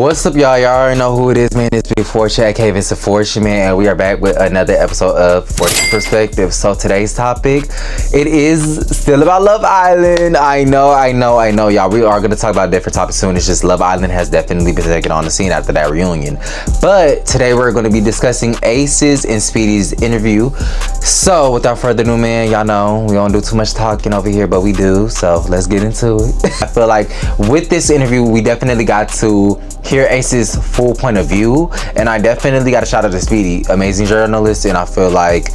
What's up, y'all? Y'all already know who it is, man. It's Big Fortune, aka Vince Fortune, man, and we are back with another episode of Fortune Perspective. So today's topic, it is still about Love Island. I know, y'all. We are going to talk about different topics soon. It's just Love Island has definitely been taken on the scene after that reunion. But today we're going to be discussing Ace's and Speedy's interview. So without further ado, man, y'all know we don't do too much talking over here, but we do. So let's get into it. I feel like with this interview, we definitely got to hear Ace's full point of view, and I definitely got a shout out to Speedy, amazing journalist. And I feel like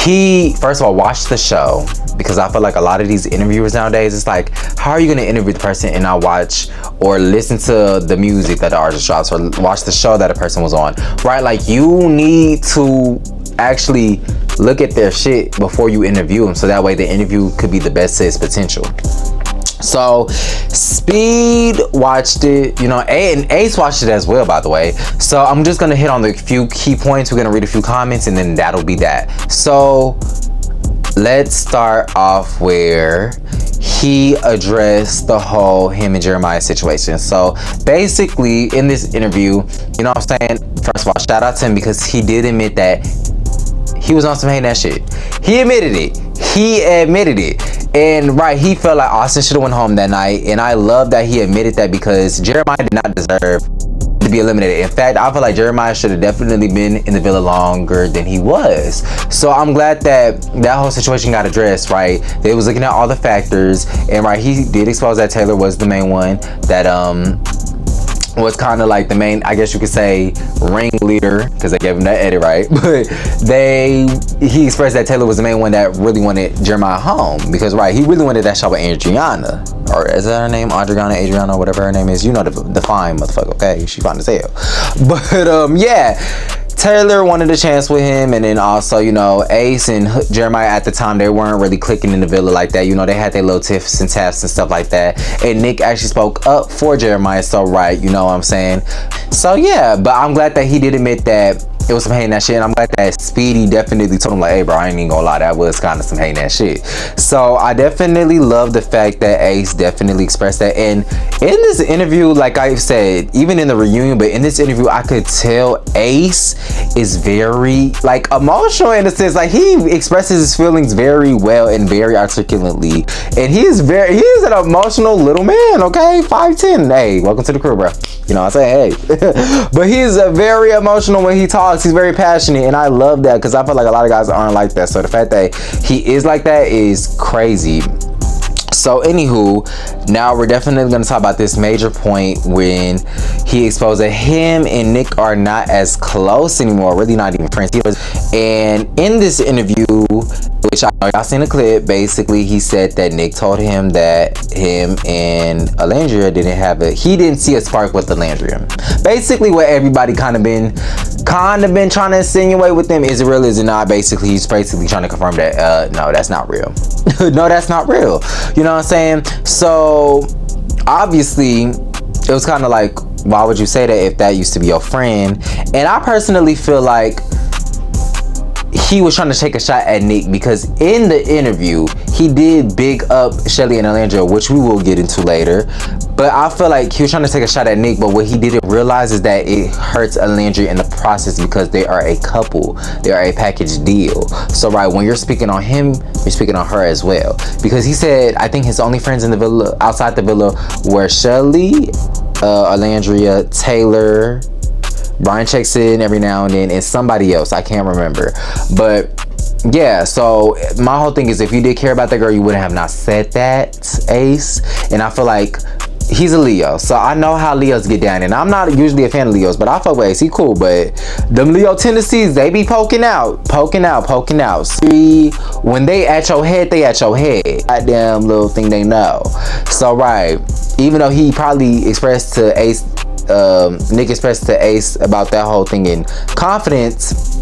he, first of all, watched the show, because I feel like a lot of these interviewers nowadays, it's like, how are you going to interview the person and not watch or listen to the music that the artist drops or watch the show that a person was on, right? Like, you need to actually look at their shit before you interview them, so that way the interview could be the best to its potential. So Speed watched it, you know, and Ace watched it as well, by the way. So I'm just gonna hit on the few key points. We're gonna read a few comments, and then that'll be that. So let's start off where he addressed the whole him and Jeremiah situation. So basically in this interview, you know what I'm saying, first of all, shout out to him, because he did admit that he was on some hating that shit. He admitted it. And right, he felt like Austin should have went home that night, and I love that he admitted that, because Jeremiah did not deserve to be eliminated. In fact, I feel like Jeremiah should have definitely been in the villa longer than he was. So I'm glad that that whole situation got addressed, right? They was looking at all the factors, and right, he did expose that Taylor was the main one that was kind of like the main, I guess you could say, ringleader, because they gave him that edit, right? But he expressed that Taylor was the main one that really wanted Jeremiah home, because right, he really wanted that shot with Adriana, or is that her name? Adriana, whatever her name is. You know, the fine motherfucker, okay? She fine as hell. But yeah, Taylor wanted a chance with him, and then also, you know, Ace and Jeremiah at the time, they weren't really clicking in the villa like that. You know, they had their little tiffs and taps and stuff like that. And Nick actually spoke up for Jeremiah, so right, you know what I'm saying? So yeah, but I'm glad that he did admit that it was some hating that shit, and I'm glad that Speedy definitely told him, like, hey bro, I ain't even gonna lie, that was kind of some hating that shit. So I definitely love the fact that Ace definitely expressed that. And in this interview, like I said, even in the reunion, but in this interview, I could tell Ace is very, like, emotional in a sense. Like, he expresses his feelings very well and very articulately, and he is an emotional little man, okay? 5'10". Hey, welcome to the crew, bro. You know, I say hey. But he's very emotional when he talks. He's very passionate, and I love that, because I feel like a lot of guys aren't like that. So the fact that he is like that is crazy. So anywho, now we're definitely going to talk about this major point when he exposed that him and Nick are not as close anymore, really not even friends. And in this interview, which I know y'all seen the clip, basically he said that Nick told him that him and Alandria he didn't see a spark with Alandria. Basically what everybody kind of been trying to insinuate with them, is it real, is it not? Basically he's basically trying to confirm that no, that's not real. No, that's not real. You know what I'm saying? So obviously it was kind of like, why would you say that if that used to be your friend? And I personally feel like he was trying to take a shot at Nick, because in the interview he did big up Shelly and Alandria, which we will get into later. But I feel like he was trying to take a shot at Nick, but what he didn't realize is that it hurts Alandria in the process, because they are a couple, they are a package deal. So right, when you're speaking on him, you're speaking on her as well, because he said, I think his only friends in the villa, outside the villa, were Shelly, Alandria, Taylor, Brian checks in every now and then, and somebody else, I can't remember. But yeah, so my whole thing is, if you did care about that girl, you wouldn't have not said that, Ace. And I feel like he's a Leo, so I know how Leos get down, and I'm not usually a fan of Leos, but I fuck with Ace, he cool. But them Leo tendencies, they be poking out. See, when they at your head, they at your head. Goddamn little thing they know. So right, even though he probably expressed to Ace, Nick expressed to Ace about that whole thing in confidence,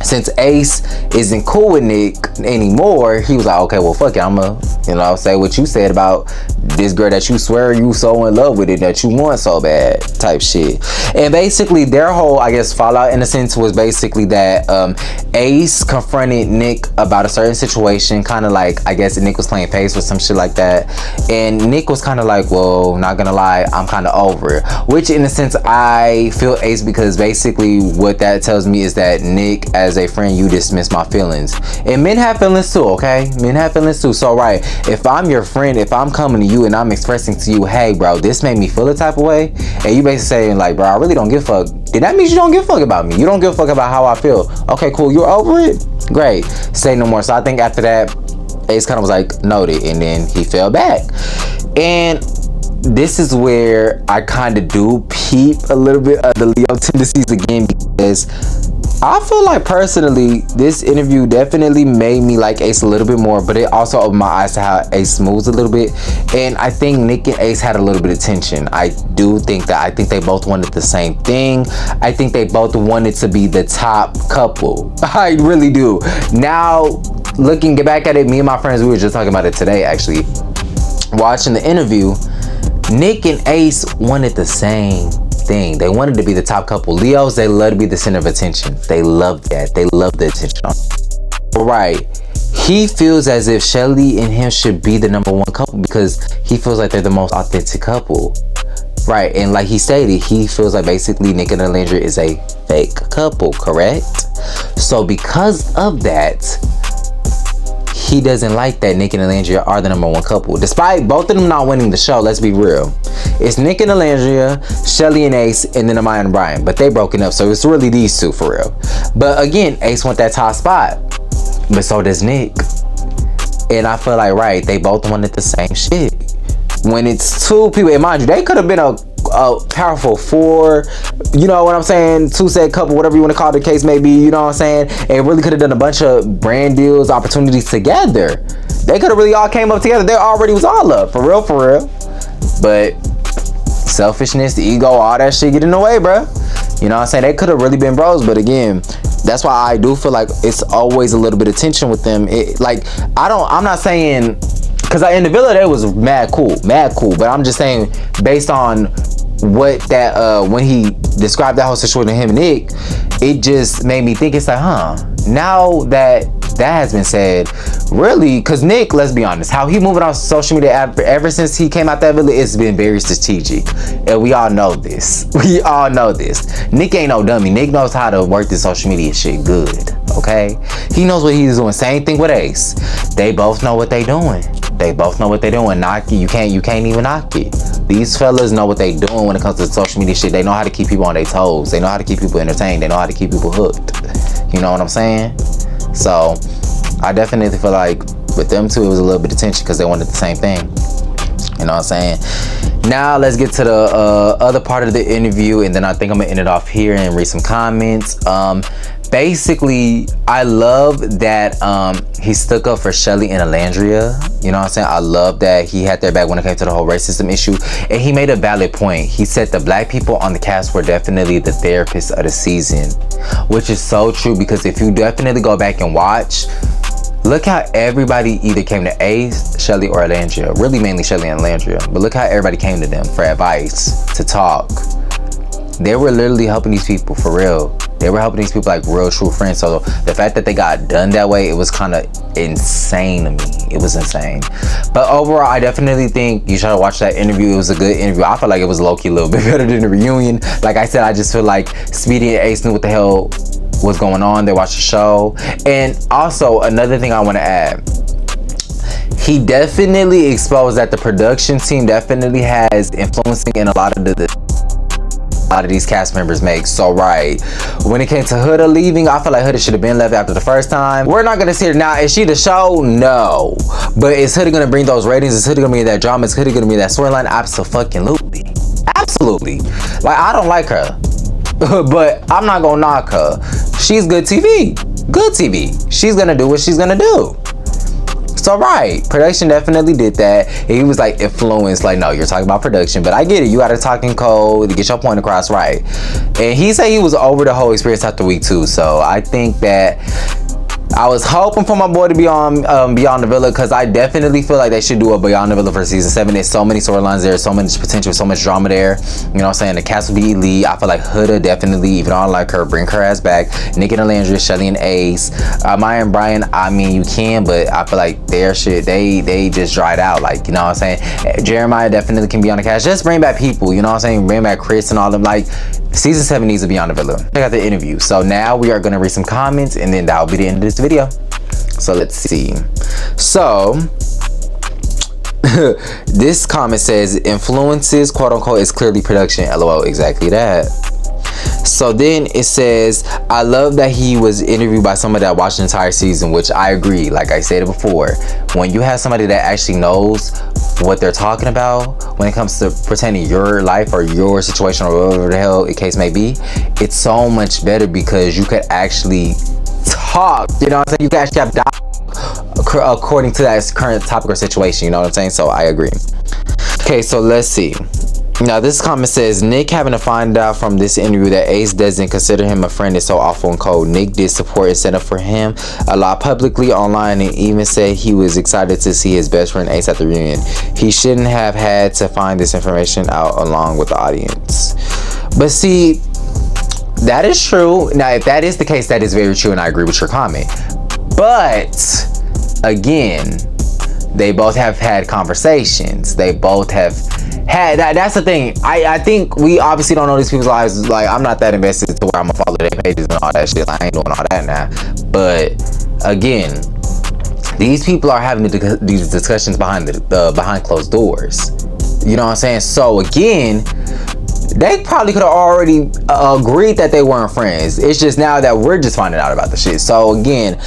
since Ace isn't cool with Nick anymore, he was like, okay, well fuck it, I'ma, you know, say what you said about this girl that you swear you so in love with it that you want so bad type shit. And basically their whole, I guess, fallout in a sense was basically that Ace confronted Nick about a certain situation, kind of like, I guess Nick was playing face or some shit like that, and Nick was kind of like, well, not gonna lie, I'm kind of over it, which in a sense I feel Ace, because basically what that tells me is that Nick, as a friend, you dismiss my feelings, and men have feelings too, okay? Men have feelings too. So right, if I'm your friend, if I'm coming to you and I'm expressing to you, hey bro, this made me feel a type of way, and you basically saying like, bro, I really don't give a fuck, then that means you don't give a fuck about me. You don't give a fuck about how I feel. Okay, cool, you're over it? Great, say no more. So I think after that, Ace kind of was like, noted, and then he fell back. And this is where I kind of do peep a little bit of the Leo tendencies again, because I feel like personally this interview definitely made me like Ace a little bit more, but it also opened my eyes to how Ace moves a little bit. And I think Nick and Ace had a little bit of tension. I do think that, I think they both wanted the same thing. I think they both wanted to be the top couple. I really do. Now looking back at it, me and my friends, we were just talking about it today actually, watching the interview. Nick and Ace wanted the same thing. They wanted to be the top couple. Leos, they love to be the center of attention. They love that. They love the attention. Right. He feels as if Shelly and him should be the #1 couple because he feels like they're the most authentic couple. Right. And like he stated, he feels like basically Nick and Alandria is a fake couple, correct? So because of that, he doesn't like that Nick and Alandria are the #1 couple. Despite both of them not winning the show, let's be real. It's Nick and Alandria, Shelly and Ace, and then Amaya and Brian. But they broken up, so it's really these two for real. But again, Ace want that top spot. But so does Nick. And I feel like, right, they both wanted the same shit. When it's two people, and mind you, they could have been a powerful four, you know what I'm saying, two set couple, whatever you want to call the case may be, you know what I'm saying, and really could have done a bunch of brand deals, opportunities together. They could have really all came up together. They already was all up, for real. But selfishness, the ego, all that shit get in the way, bro. You know what I'm saying? They could have really been bros, but again, that's why I do feel like it's always a little bit of tension with them. I'm not saying, because in the villa they was mad cool, but I'm just saying based on what that when he described that whole situation with him and Nick, it just made me think, it's like, now that has been said, really, because Nick, let's be honest, how he moving on social media ever since he came out that villa, it's been very strategic, and we all know this. Nick ain't no dummy. Nick knows how to work this social media shit good, okay? He knows what he's doing. Same thing with Ace. They both know what they doing. Knock it, you can't even knock it. These fellas know what they doing when it comes to social media shit. They know how to keep people on their toes. They know how to keep people entertained. They know how to keep people hooked. You know what I'm saying? So I definitely feel like with them two, it was a little bit of tension because they wanted the same thing. You know what I'm saying? Now let's get to the other part of the interview, and then I think I'm gonna end it off here and read some comments. Basically, I love that he stuck up for Shelly and Alandria. You know what I'm saying? I love that he had their back when it came to the whole racism issue. And he made a valid point. He said the black people on the cast were definitely the therapists of the season, which is so true, because if you definitely go back and watch, look how everybody either came to Ace, Shelly, or Alandria. Really mainly Shelly and Alandria. But look how everybody came to them for advice, to talk. They were literally helping these people for real. They were helping these people like real true friends. So the fact that they got done that way, it was kind of insane to me. It was insane. But overall, I definitely think you should watch that interview. It was a good interview. I felt like it was low-key a little bit better than the reunion. Like I said, I just feel like Speedy and Ace knew what the hell was going on. They watched the show. And also another thing I want to add, he definitely exposed that the production team definitely has influencing in a lot of these cast members make. So right, when it came to Huda leaving, I feel like Huda should have been left after the first time. We're not gonna see her now. Is she the show? No. But is Huda gonna bring those ratings? Is Huda gonna bring that drama? Is Huda gonna bring that storyline? Absolutely. Like, I don't like her, but I'm not gonna knock her. She's good TV. She's gonna do what she's gonna do. So right, production definitely did that. He was like influenced, like, no, you're talking about production, but I get it. You gotta talk in code to get your point across, right? And he said he was over the whole experience after week 2. So I think that I was hoping for my boy to be on Beyond the Villa, because I definitely feel like they should do a Beyond the Villa for season 7. There's so many storylines there, so much potential, so much drama there. You know what I'm saying? The cast will be elite. I feel like Huda definitely, even though I don't like her, bring her ass back. Nick and Alandria, Shelly and Ace, Maya and Brian. I mean, you can, but I feel like their shit, they just dried out. Like, you know what I'm saying? Jeremiah definitely can be on the cast. Just bring back people. You know what I'm saying? Bring back Chris and all them. Like, season 7 needs to be on the Villa. Check out the interview. So now we are gonna read some comments, and then that'll be the end of this video. So let's see. So this comment says influences, quote unquote, is clearly production. LOL. Exactly that. So then it says, I love that he was interviewed by somebody that watched the entire season, which I agree. Like I said it before, when you have somebody that actually knows what they're talking about when it comes to pretending your life or your situation or whatever the hell the case may be, it's so much better because you could actually talk, you know what I'm saying? You can actually have dialogue according to that current topic or situation, you know what I'm saying? So I agree. Okay, so let's see. Now this comment says, Nick having to find out from this interview that Ace doesn't consider him a friend is so awful and cold. Nick did support and stand up for him a lot publicly online, and even said he was excited to see his best friend Ace at the reunion. He shouldn't have had to find this information out along with the audience. But see, that is true. Now if that is the case, that is very true, and I agree with your comment. But again, they both have had conversations. They both have had that's the thing. I think we obviously don't know these people's lives. Like, I'm not that invested to where I'm gonna follow their pages and all that shit. I ain't doing all that now. But again, these people are having these discussions behind behind closed doors. You know what I'm saying? So again, they probably could have already agreed that they weren't friends. It's just now that we're just finding out about the shit. So again,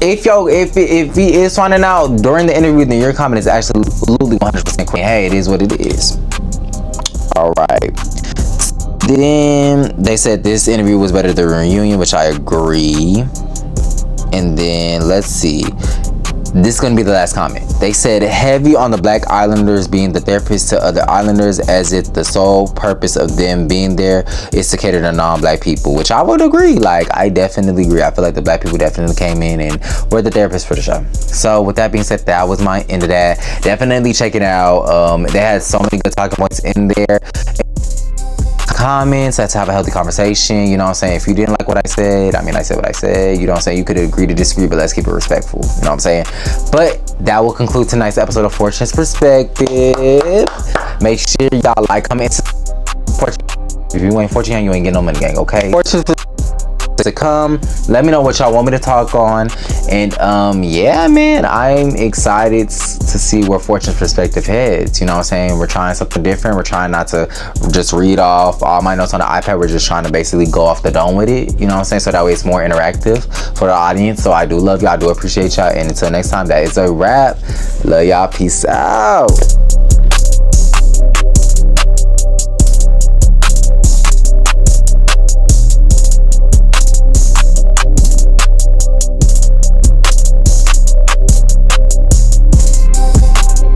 if he is finding out during the interview, then your comment is absolutely 100% queen. Hey, it is what it is. All right. Then they said this interview was better than the reunion, which I agree. And then let's see. This is going to be the last comment. They said heavy on the Black Islanders being the therapist to other Islanders, as if the sole purpose of them being there is to cater to non-Black people, which I would agree. Like, I definitely agree. I feel like the Black people definitely came in and were the therapists for the show. So with that being said, that was my end of that. Definitely check it out. They had so many good talking points in there. Comments, let's have a healthy conversation. You know what I'm saying? If you didn't like what I said, I mean, I said what I said. You know what I'm saying? You could agree to disagree, but let's keep it respectful. You know what I'm saying? But that will conclude tonight's episode of Fortune's Perspective. Make sure y'all like, comment, support. If you ain't Fortune, you ain't getting no money, gang, okay? Fortune's to come. Let me know what y'all want me to talk on. And yeah, man, I'm excited to see where Fortune's Perspective heads. You know what I'm saying? We're trying something different. We're trying not to just read off all my notes on the iPad. We're just trying to basically go off the dome with it. You know what I'm saying? So that way it's more interactive for the audience. So I do love y'all. I do appreciate y'all. And until next time, that is a wrap. Love y'all. Peace out.